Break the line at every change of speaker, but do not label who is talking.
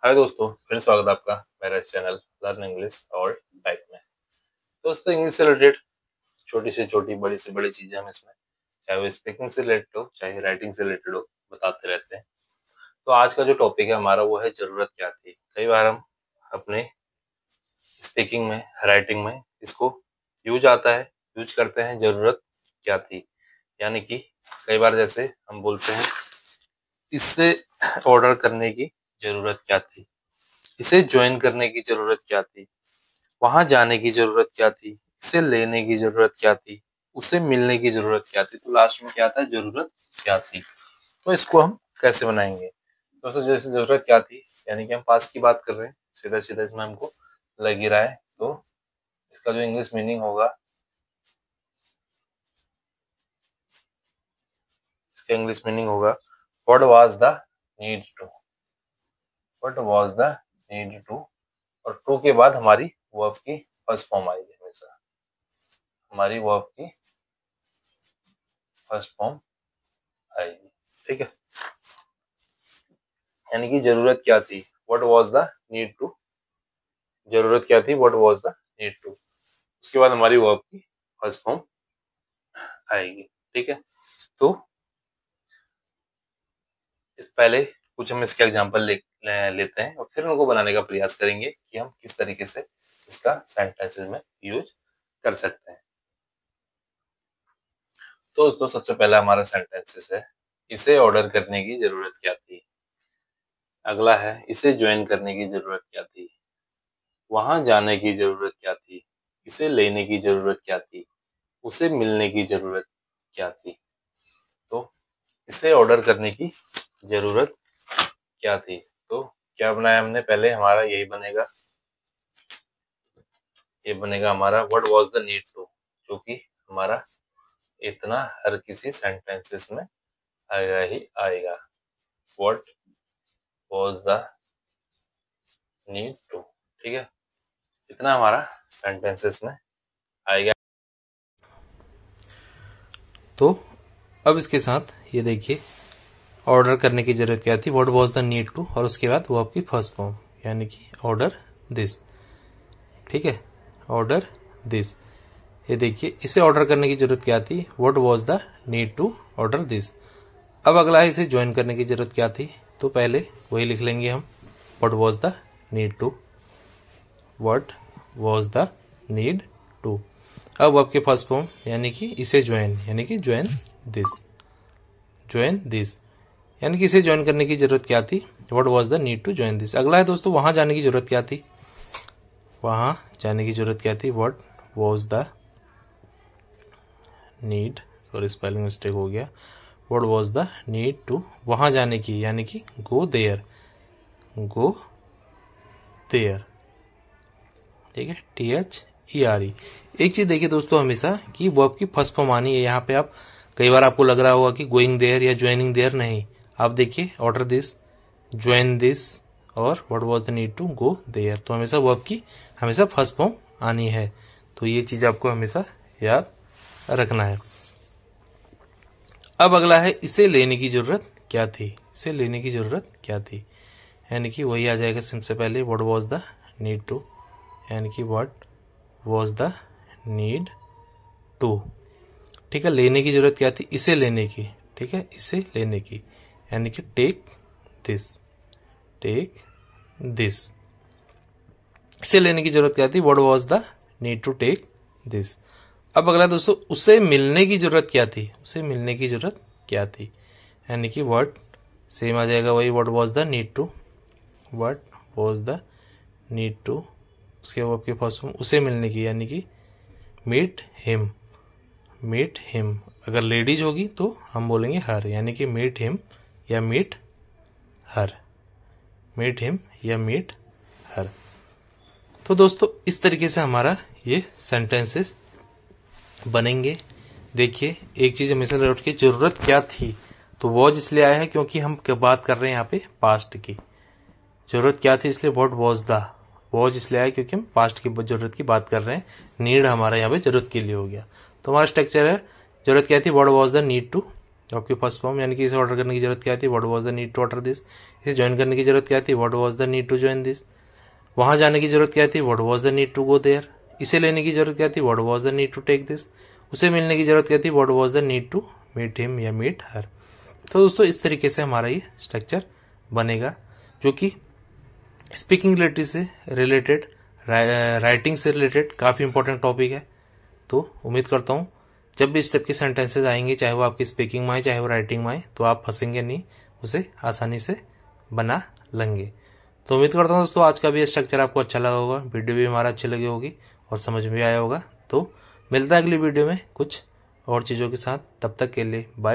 हाय दोस्तों, फिर स्वागत है आपका मेरा इस चैनल लर्न इंग्लिश और टाइप में। दोस्तों, इंग्लिश से रिलेटेड छोटी से छोटी, बड़ी से बड़ी चीजें हम इसमें, चाहे वो स्पीकिंग से रिलेटेड हो, चाहे राइटिंग से रिलेटेड हो, बताते रहते हैं। तो आज का जो टॉपिक है हमारा वो है जरूरत क्या थी। कई बार हम अपने स्पीकिंग में, राइटिंग में इसको यूज करते हैं, जरूरत क्या थी। यानी कि कई बार जैसे हम बोलते हैं, इससे ऑर्डर करने की जरूरत क्या थी, इसे ज्वाइन करने की जरूरत क्या थी, वहां जाने की जरूरत क्या थी, इसे लेने की जरूरत क्या थी, उसे मिलने की जरूरत क्या थी। तो लास्ट में क्या था, जरूरत क्या थी। तो इसको हम कैसे बनाएंगे दोस्तों? जैसे जरूरत क्या थी यानी कि हम पास की बात कर रहे हैं, सीधा सीधा इसमें हमको लग ही रहा है। तो इसका जो इंग्लिश मीनिंग होगा, इसका इंग्लिश मीनिंग होगा what was the need to. What was the need to, और टू के बाद हमारी वर्ब की फर्स्ट फॉर्म आएगी। हमेशा हमारी वर्ब की फर्स्ट फॉर्म आएगी, ठीक है। यानी कि जरूरत क्या थी, what was the need to. जरूरत क्या थी, what was the need to. उसके बाद हमारी वर्ब की फर्स्ट फॉर्म आएगी, ठीक है। तो इस पहले कुछ हम इसके एग्जांपल लेते हैं और फिर उनको बनाने का प्रयास करेंगे कि हम किस तरीके से इसका सेंटेंसेस में यूज कर सकते हैं। तो दोस्तों, सबसे पहला हमारा सेंटेंसेस है, इसे ऑर्डर करने की जरूरत क्या थी। अगला है, इसे ज्वाइन करने की जरूरत क्या थी, वहां जाने की जरूरत क्या थी, इसे लेने की जरूरत क्या थी, उसे मिलने की जरूरत क्या थी। तो इसे ऑर्डर करने की जरूरत क्या थी। तो क्या बनाया हमने, पहले हमारा यही बनेगा, ये बनेगा हमारा what was the need to, जो कि हमारा इतना हर किसी सेंटेंसेस में आएगा ही आएगा। What was the need to, ठीक है। इतना हमारा सेंटेंसेस में आएगा।
तो अब इसके साथ ये देखिए, ऑर्डर करने की जरूरत क्या थी, what was the need to, और उसके बाद वो आपकी फर्स्ट फॉर्म यानी कि ऑर्डर दिस, ठीक है। ऑर्डर दिस, ये देखिए, इसे ऑर्डर करने की जरूरत क्या थी, what was the need to order this. अब अगला है, इसे ज्वाइन करने की जरूरत क्या थी। तो पहले वही लिख लेंगे हम, what was the need to, what was the need to. अब आपके फर्स्ट फॉर्म यानी कि इसे ज्वाइन, यानी कि ज्वाइन दिस, ज्वाइन दिस, यानी कि इसे ज्वाइन करने की जरूरत क्या थी, what was the need to join this. अगला है दोस्तों, वहां जाने की जरूरत क्या थी। वहां जाने की जरूरत क्या थी, what was the need, sorry spelling mistake हो गया, what was the need to, वहां जाने की यानी कि गो देयर, गो देयर, ठीक है, THERE। एक चीज देखिए दोस्तों, हमेशा कि वर्ब की फर्स्ट फॉर्म आनी है। यहाँ पे आप कई बार आपको लग रहा होगा कि गोइंग देयर या ज्वाइनिंग देयर, नहीं। आप देखिए, ऑर्डर दिस, ज्वाइन दिस और what was the need to go there. तो हमेशा वर्ब की हमेशा फर्स्ट फॉर्म आनी है। तो ये चीज आपको हमेशा याद रखना है। अब अगला है, इसे लेने की जरूरत क्या थी। इसे लेने की जरूरत क्या थी, यानी कि वही आ जाएगा सबसे पहले, what was the need to, यानी कि what was the need to, ठीक है। लेने की जरूरत क्या थी, इसे लेने की, ठीक है, इसे लेने की, यानी कि टेक दिस, टेक दिस। इसे लेने की जरूरत क्या थी, what was the need to take this. अब अगला दोस्तों, उसे मिलने की जरूरत क्या थी। उसे मिलने की जरूरत क्या थी, यानी कि व्हाट, सेम आ जाएगा वही, what was the need to, what was the need to, उसके बाद आपके फर्स्ट फॉर्म उसे मिलने की, यानी कि मीट हिम, मीट हिम। अगर लेडीज होगी तो हम बोलेंगे हर, यानी कि मीट हिम या मीट हर, मीट हिम या मीट हर। तो दोस्तों, इस तरीके से हमारा ये सेंटेंसेस बनेंगे। देखिए, एक चीज हमेशा नोट की, जरूरत क्या थी, तो वॉज इसलिए आया है क्योंकि हम बात कर रहे हैं यहाँ पे पास्ट की। जरूरत क्या थी, इसलिए व्हाट वाज द, वॉज इसलिए आया क्योंकि हम पास्ट की जरूरत की बात कर रहे हैं। नीड हमारा यहाँ पे जरूरत के लिए हो गया। तो हमारा स्ट्रक्चर है, जरूरत क्या थी, what was the need to, तो आपकी फर्स्ट फॉर्म यानी कि इसे ऑर्डर करने की जरूरत क्या थी, what was the need to order this. इसे ज्वाइन करने की जरूरत क्या थी, what was the need to join this. वहाँ जाने की जरूरत क्या थी, what was the need to go there. इसे लेने की जरूरत क्या थी, what was the need to take this. उसे मिलने की जरूरत क्या थी, what was the need to meet him या मीट हर। तो दोस्तों इस तरीके से हमारा ये स्ट्रक्चर बनेगा, जो कि स्पीकिंग रिलेटेड से रिलेटेड, राइटिंग से रिलेटेड काफ़ी इंपॉर्टेंट टॉपिक है। तो उम्मीद करता हूँ जब भी इस टाइप के सेंटेंसेज आएंगे, चाहे वो आपकी स्पीकिंग में आए चाहे वो राइटिंग में आए, तो आप फंसेंगे नहीं, उसे आसानी से बना लेंगे। तो उम्मीद करता हूँ दोस्तों आज का भी स्ट्रक्चर आपको अच्छा लगा होगा, वीडियो भी हमारा अच्छी लगी होगी और समझ में आया होगा। तो मिलता है अगली वीडियो में कुछ और चीज़ों के साथ, तब तक के लिए बाय।